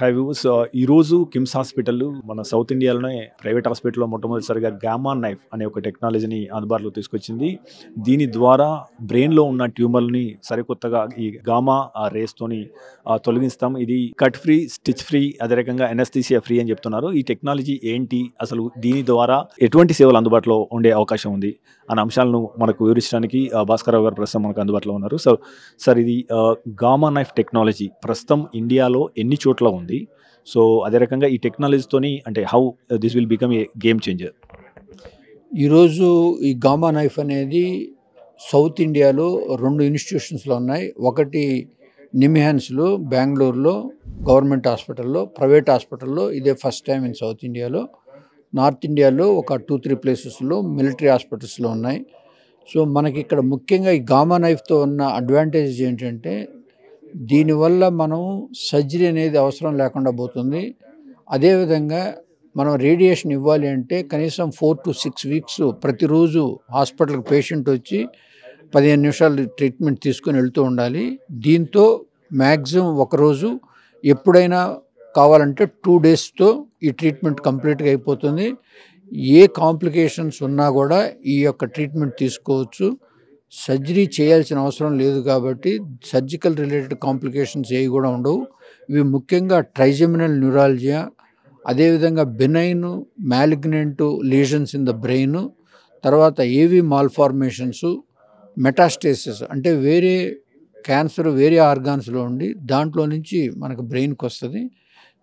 High views ఈరోజు KIMS hospital మన south ఇండియాలోనే ప్రైవేట్ హాస్పిటల్లో మొట్టమొదటిసారిగా గామా నైఫ్ అనే ఒక టెక్నాలజీని అందుబాటులో తీసుకొచ్చింది. దీని ద్వారా బ్రెయిన్లో ఉన్న ట్యూమర్ని సరికొత్తగా ఈ గామా రేస్తోని తొలగిస్తాం. ఇది కట్ ఫ్రీ, స్టిచ్ ఫ్రీ, అదే రకంగా ఎనస్థీసియా ఫ్రీ అని చెప్తున్నారు. ఈ టెక్నాలజీ ఏంటి, అసలు దీని ద్వారా ఎటువంటి సేవలు అందుబాటులో ఉండే అవకాశం ఉంది అనే అంశాలను మనకు వివరించడానికి భాస్కరరావు గారు ప్రస్తుతం మనకు అందుబాటులో ఉన్నారు. సార్ ఇది గామా నైఫ్ టెక్నాలజీ ప్రస్తుతం ఇండియాలో ఎన్ని చోట్ల ఉంది? సో అదే రకంగా ఈ టెక్నాలజీతోని అంటే how this will become a game changer? ఈరోజు ఈ గామా నైఫ్ అనేది సౌత్ ఇండియాలో 2 ఇన్స్టిట్యూషన్స్లో ఉన్నాయి. ఒకటి నిమ్హాన్స్లో, బెంగళూరులో గవర్నమెంట్ హాస్పిటల్లో, ప్రైవేట్ హాస్పిటల్లో ఇదే ఫస్ట్ టైం ఇన్ సౌత్ ఇండియాలో. నార్త్ ఇండియాలో ఒక 2-3 ప్లేసెస్లో మిలిటరీ హాస్పిటల్స్లో ఉన్నాయి. సో మనకి ఇక్కడ ముఖ్యంగా ఈ గామా నైఫ్తో ఉన్న అడ్వాంటేజ్ ఏంటంటే దీనివల్ల మనం సర్జరీ అనేది అవసరం లేకుండా పోతుంది. అదేవిధంగా మనం రేడియేషన్ ఇవ్వాలి అంటే కనీసం 4 to 6 వీక్స్ ప్రతిరోజు హాస్పిటల్కి పేషెంట్ వచ్చి 15 నిమిషాలు ట్రీట్మెంట్ తీసుకొని వెళ్తూ ఉండాలి. దీంతో మ్యాక్సిమం ఒకరోజు ఎప్పుడైనా కావాలంటే 2 డేస్తో ఈ ట్రీట్మెంట్ కంప్లీట్గా అయిపోతుంది. ఏ కాంప్లికేషన్స్ ఉన్నా కూడా ఈ యొక్క ట్రీట్మెంట్ తీసుకోవచ్చు. సర్జరీ చేయాల్సిన అవసరం లేదు కాబట్టి సర్జికల్ రిలేటెడ్ కాంప్లికేషన్స్ ఏవి కూడా ఉండవు. ఇవి ముఖ్యంగా ట్రైజెమినల్ న్యూరాలజియా, అదేవిధంగా benign malignant lesions in the brain, తర్వాత ఏవి మాల్ఫార్మేషన్స్, మెటాస్టేసిస్ అంటే వేరే క్యాన్సర్ వేరే ఆర్గాన్స్లో ఉండి దాంట్లో నుంచి మనకు బ్రెయిన్కి వస్తుంది.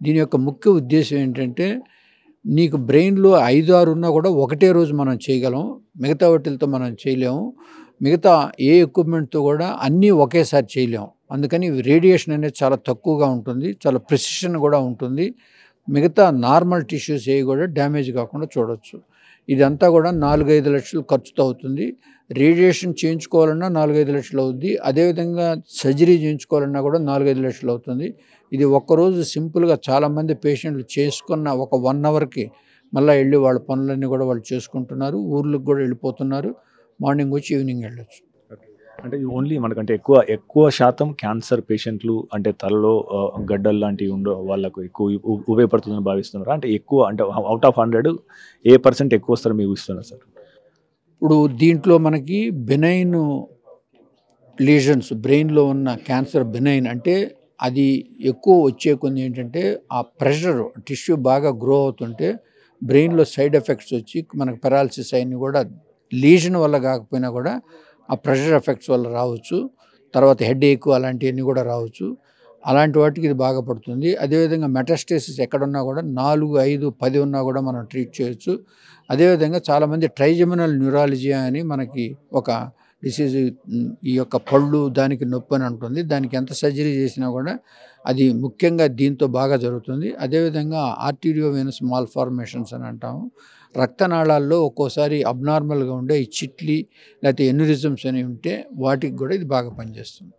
దీని యొక్క ముఖ్య ఉద్దేశం ఏంటంటే నీకు బ్రెయిన్లో 5-6 ఉన్నా కూడా ఒకటే రోజు మనం చేయగలం, మిగతా వాటితో మనం చేయలేము. మిగతా ఏ ఎక్విప్మెంట్తో కూడా అన్నీ ఒకేసారి చేయలేము. అందుకని రేడియేషన్ అనేది చాలా తక్కువగా ఉంటుంది, చాలా ప్రెసిషన్ కూడా ఉంటుంది. మిగతా నార్మల్ టిష్యూస్ ఏవి కూడా డ్యామేజ్ కాకుండా చూడవచ్చు. ఇదంతా కూడా 4-5 లక్షలు ఖర్చుతో అవుతుంది. రేడియేషన్ చేయించుకోవాలన్నా 4-5 లక్షలు అవుద్ది. అదేవిధంగా సర్జరీ చేయించుకోవాలన్నా కూడా 4-5 లక్షలు అవుతుంది. ఇది ఒక్కరోజు సింపుల్గా చాలామంది పేషెంట్లు చేసుకున్న ఒక 1 అవర్కి మళ్ళీ వెళ్ళి వాళ్ళ పనులన్నీ కూడా వాళ్ళు చేసుకుంటున్నారు. ఊర్లకు కూడా వెళ్ళిపోతున్నారు. మార్నింగ్ వచ్చి ఈవినింగ్ వెళ్ళొచ్చు. అంటే ఓన్లీ మనకంటే ఎక్కువ శాతం క్యాన్సర్ పేషెంట్లు అంటే తలలో గడ్డలు లాంటివి వాళ్ళకు ఎక్కువ ఉపయోగపడుతుందని భావిస్తున్నారు. అంటే ఎక్కువ అంటే అవుట్ ఆఫ్ 100 ఏ % ఎక్కువ వస్తారు మీకు ఇస్తున్నారు సార్? ఇప్పుడు దీంట్లో మనకి బెనైన్ లీజన్స్ బ్రెయిన్లో ఉన్న క్యాన్సర్ బెనైన్ అంటే అది ఎక్కువ వచ్చే కొన్ని ఏంటంటే ఆ ప్రెషర్ టిష్యూ బాగా గ్రో అవుతుంటే బ్రెయిన్లో సైడ్ ఎఫెక్ట్స్ వచ్చి మనకు పెరాలసిస్ అయిన కూడా లీజన్ వల్ల కాకపోయినా కూడా ఆ ప్రెషర్ ఎఫెక్ట్స్ వల్ల రావచ్చు. తర్వాత హెడ్ ఏక్ అలాంటివన్నీ కూడా రావచ్చు. అలాంటి వాటికి ఇది బాగా పడుతుంది. అదేవిధంగా మెటాస్టేసిస్ ఎక్కడున్నా కూడా 4, 5, 10 ఉన్నా కూడా మనం ట్రీట్ చేయొచ్చు. అదేవిధంగా చాలామంది ట్రైజెమినల్ న్యూరాలజియా అని మనకి ఒక డిసీజ్, ఈ యొక్క పళ్ళు దానికి నొప్పి అని ఉంటుంది. దానికి ఎంత సర్జరీ చేసినా కూడా అది ముఖ్యంగా దీంతో బాగా జరుగుతుంది. అదేవిధంగా ఆర్టీరియోవెనస్ మాల్ఫార్మేషన్స్ అని అంటాము. రక్తనాళాల్లో ఒక్కోసారి అబ్నార్మల్గా ఉండే ఈ చిట్లి లేకపోతే ఎన్యూరిజమ్స్ అని ఉంటే వాటికి కూడా ఇది బాగా పనిచేస్తుంది.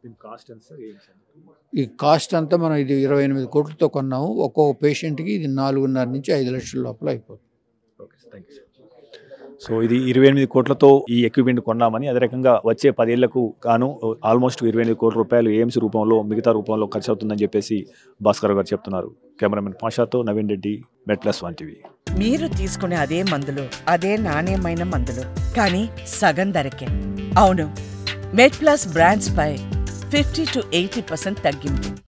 ఈ కాస్ట్ అంతా మనం ఇది 28 కోట్లతో కొన్నాము. ఒక్కొక్క పేషెంట్కి ఇది 4.5 నుంచి 5 లక్షల లోపల అయిపోతుంది. సో ఇది 28 కోట్లతో ఈ ఎక్విప్మెంట్ కొన్నామని, అదే రకంగా వచ్చే 10 ఏళ్లకు గాను ఆల్మోస్ట్ 28 కోట్ల రూపాయలు ఏఎంసీ రూపంలో మిగతా రూపంలో ఖర్చు అవుతుందని చెప్పేసి భాస్కర్ గారు చెప్తున్నారు. కెమెరామెన్ పాషాతో నవీన్ రెడ్డి, MED+1 TV. మీరు తీసుకునే అదే మందులు, అదే నాణ్యమైన మందులు, కానీ సగం ధరకే. అవును, MED+ బ్రాండ్స్ పై 50 to 80% తగ్గింపు.